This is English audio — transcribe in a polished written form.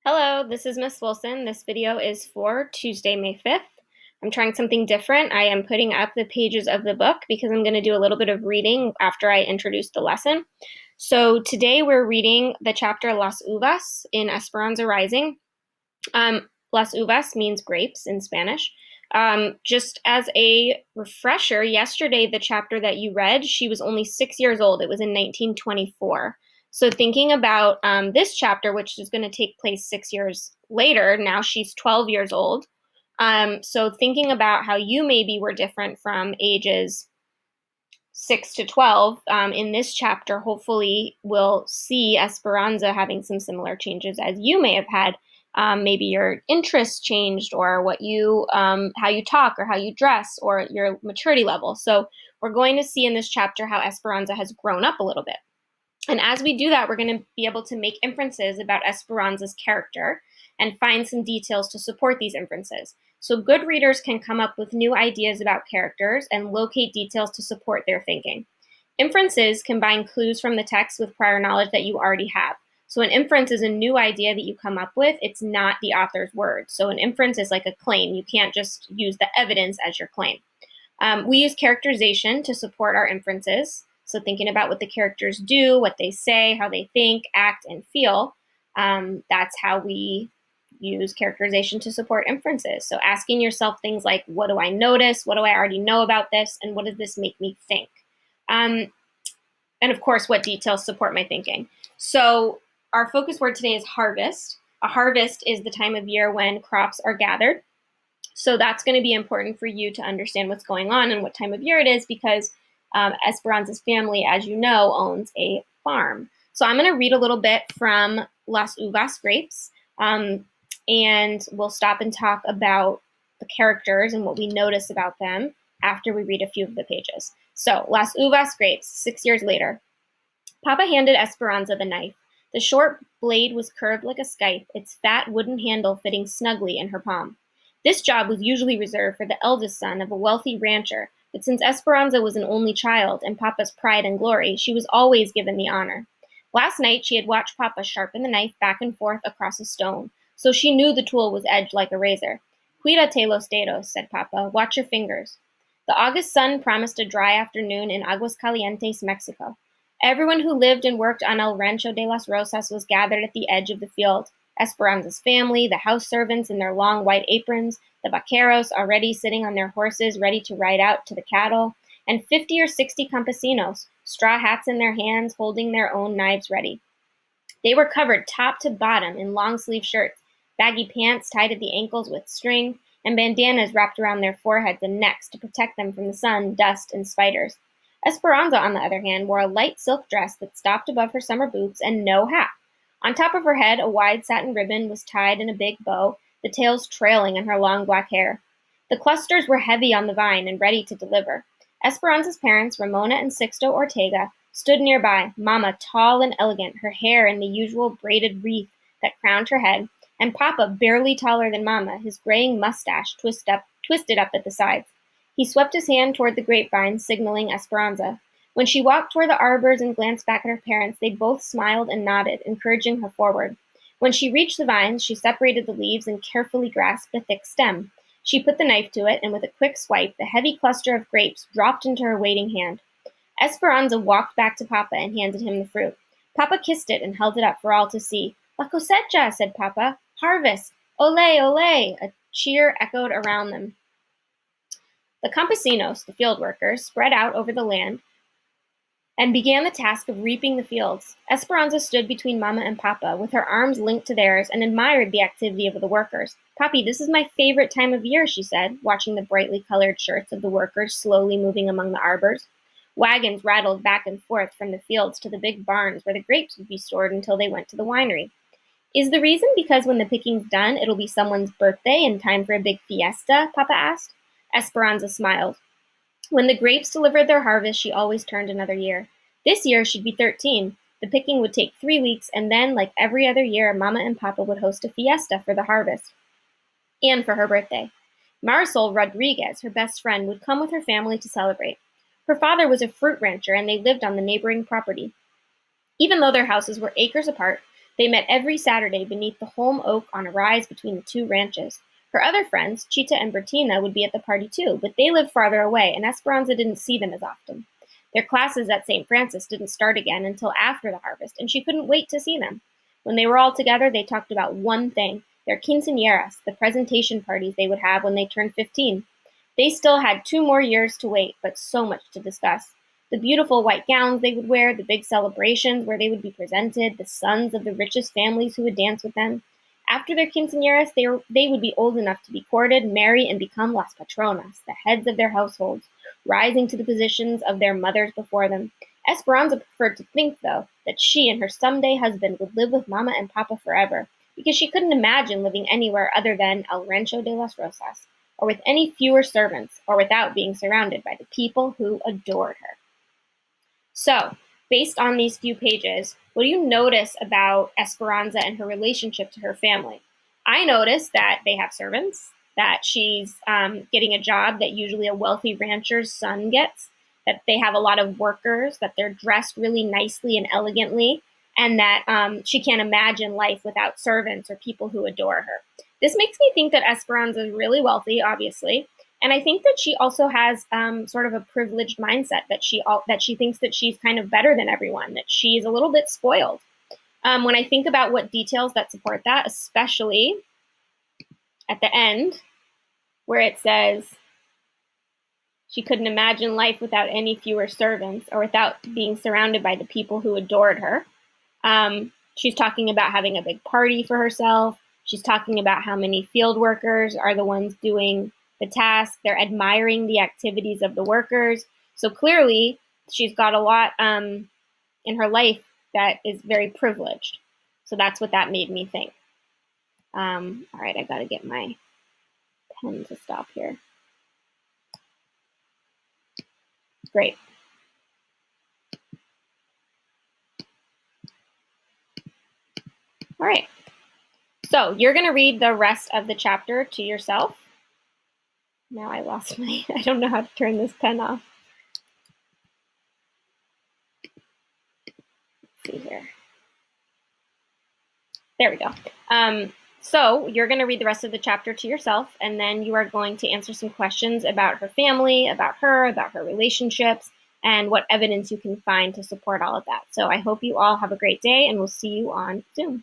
Hello, this is Miss Wilson. This video is for Tuesday, May 5th. I'm trying something different. I am putting up the pages of the book because I'm going to do a little bit of reading after I introduce the lesson. So today we're reading the chapter Las Uvas in Esperanza Rising. Las Uvas means grapes in Spanish. Just as a refresher, yesterday the chapter that you read, she was only 6 years old. It was in 1924. So thinking about this chapter, which is going to take place 6 years later, now she's 12 years old. So thinking about how you maybe were different from ages 6 to 12, in this chapter, hopefully we'll see Esperanza having some similar changes as you may have had. Maybe your interests changed, or what you, how you talk, or how you dress, or your maturity level. So we're going to see in this chapter how Esperanza has grown up a little bit. And as we do that, we're going to be able to make inferences about Esperanza's character and find some details to support these inferences. So good readers can come up with new ideas about characters and locate details to support their thinking. Inferences combine clues from the text with prior knowledge that you already have. So an inference is a new idea that you come up with. It's not the author's words. So an inference is like a claim. You can't just use the evidence as your claim. We use characterization to support our inferences. So thinking about what the characters do, what they say, how they think, act, and feel, that's how we use characterization to support inferences. So asking yourself things like, what do I notice? What do I already know about this? And what does this make me think? And of course, what details support my thinking? So our focus word today is harvest. A harvest is the time of year when crops are gathered. So that's going to be important for you to understand what's going on and what time of year it is, because Esperanza's family, as you know, owns a farm. So I'm going to read a little bit from Las Uvas grapes, and we'll stop and talk about the characters and what we notice about them after we read a few of the pages. So Las Uvas grapes, 6 years later. Papa handed Esperanza the knife. The short blade was curved like a scythe, its fat wooden handle fitting snugly in her palm. This job was usually reserved for the eldest son of a wealthy rancher, but since Esperanza was an only child and Papa's pride and glory, she was always given the honor. Last night she had watched Papa sharpen the knife back and forth across a stone, so she knew the tool was edged like a razor. Cuídate los dedos, said Papa. Watch your fingers. The August sun promised a dry afternoon in Aguascalientes, Mexico. Everyone who lived and worked on El Rancho de las Rosas was gathered at the edge of the field. Esperanza's family, the house servants in their long white aprons, the vaqueros already sitting on their horses ready to ride out to the cattle, and 50 or 60 campesinos, straw hats in their hands, holding their own knives ready. They were covered top to bottom in long-sleeve shirts, baggy pants tied at the ankles with string, and bandanas wrapped around their foreheads and necks to protect them from the sun, dust, and spiders. Esperanza, on the other hand, wore a light silk dress that stopped above her summer boots and no hat. On top of her head, a wide satin ribbon was tied in a big bow, the tails trailing in her long black hair. The clusters were heavy on the vine and ready to deliver. Esperanza's parents, Ramona and Sixto Ortega, stood nearby, Mama tall and elegant, her hair in the usual braided wreath that crowned her head, and Papa barely taller than Mama, his graying mustache twisted up at the sides. He swept his hand toward the grapevine, signaling Esperanza. When she walked toward the arbors and glanced back at her parents, they both smiled and nodded, encouraging her forward. When she reached the vines, she separated the leaves and carefully grasped a thick stem. She put the knife to it, and with a quick swipe, the heavy cluster of grapes dropped into her waiting hand. Esperanza walked back to Papa and handed him the fruit. Papa kissed it and held it up for all to see. La cosecha, said Papa. Harvest! Ole, ole! A cheer echoed around them. The campesinos, the field workers, spread out over the land and began the task of reaping the fields. Esperanza stood between Mama and Papa, with her arms linked to theirs, and admired the activity of the workers. Papi, this is my favorite time of year, she said, watching the brightly colored shirts of the workers slowly moving among the arbors. Wagons rattled back and forth from the fields to the big barns where the grapes would be stored until they went to the winery. Is the reason because when the picking's done, it'll be someone's birthday and time for a big fiesta? Papa asked. Esperanza smiled. When the grapes delivered their harvest, she always turned another year. This year, she'd be 13. The picking would take 3 weeks, and then, like every other year, Mama and Papa would host a fiesta for the harvest and for her birthday. Marisol Rodriguez, her best friend, would come with her family to celebrate. Her father was a fruit rancher, and they lived on the neighboring property. Even though their houses were acres apart, They met every Saturday beneath the holm oak on a rise between the two ranches. Her other friends, Chita and Bertina, would be at the party too, but they lived farther away, and Esperanza didn't see them as often. Their classes at St. Francis didn't start again until after the harvest, and she couldn't wait to see them. When they were all together, they talked about one thing, their quinceañeras, the presentation parties they would have when they turned 15. They still had 2 more years to wait, but so much to discuss. The beautiful white gowns they would wear, the big celebrations where they would be presented, the sons of the richest families who would dance with them. After their quinceañeras, they would be old enough to be courted, marry, and become las patronas, the heads of their households, rising to the positions of their mothers before them. Esperanza preferred to think, though, that she and her someday husband would live with Mama and Papa forever, because she couldn't imagine living anywhere other than El Rancho de las Rosas, or with any fewer servants, or without being surrounded by the people who adored her. So, based on these few pages, what do you notice about Esperanza and her relationship to her family? I notice that they have servants, that she's getting a job that usually a wealthy rancher's son gets, that they have a lot of workers, that they're dressed really nicely and elegantly, and that she can't imagine life without servants or people who adore her. This makes me think that Esperanza is really wealthy, obviously, and I think that she also has sort of a privileged mindset that she thinks that she's kind of better than everyone, that she's a little bit spoiled. When I think about what details that support that, especially at the end, where it says she couldn't imagine life without any fewer servants or without being surrounded by the people who adored her. She's talking about having a big party for herself. She's talking about how many field workers are the ones doing the task. They're admiring the activities of the workers. So clearly, she's got a lot in her life that is very privileged. So that's what that made me think. All right, I got to get my pen to stop here. Great. All right. So you're going to read the rest of the chapter to yourself. Now I lost my, I don't know how to turn this pen off. Let's see here. There we go. So you're going to read the rest of the chapter to yourself, and then you are going to answer some questions about her family, about her relationships, and what evidence you can find to support all of that. So I hope you all have a great day, and we'll see you on Zoom.